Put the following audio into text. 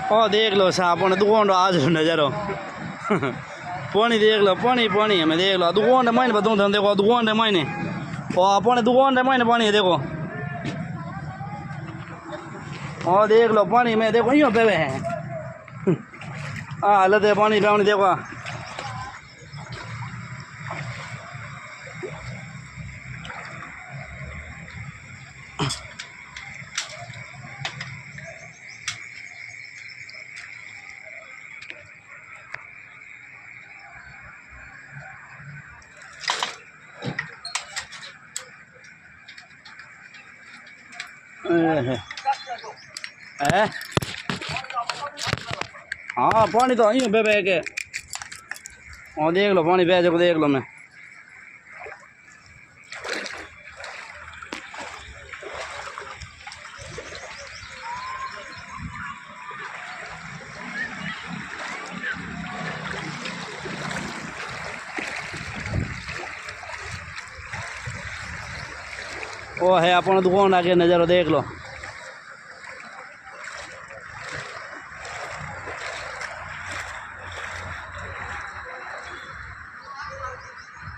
ओ देख लो साहब अपने दुकान आज नजारो पानी देख लो पानी हमें देख लो दुकान मायने बताऊँ था देखो दुकान मायने और अपने दुकान मायने पानी देखो और देख लो पानी में देखो यूँ पे है हाँ लते पानी पे देखो है हाँ पानी तो यूँ पे बह के और देख लो पानी बह जाओ देख लो मैं वो है अपना दुकान आके नज़ारा देख लो।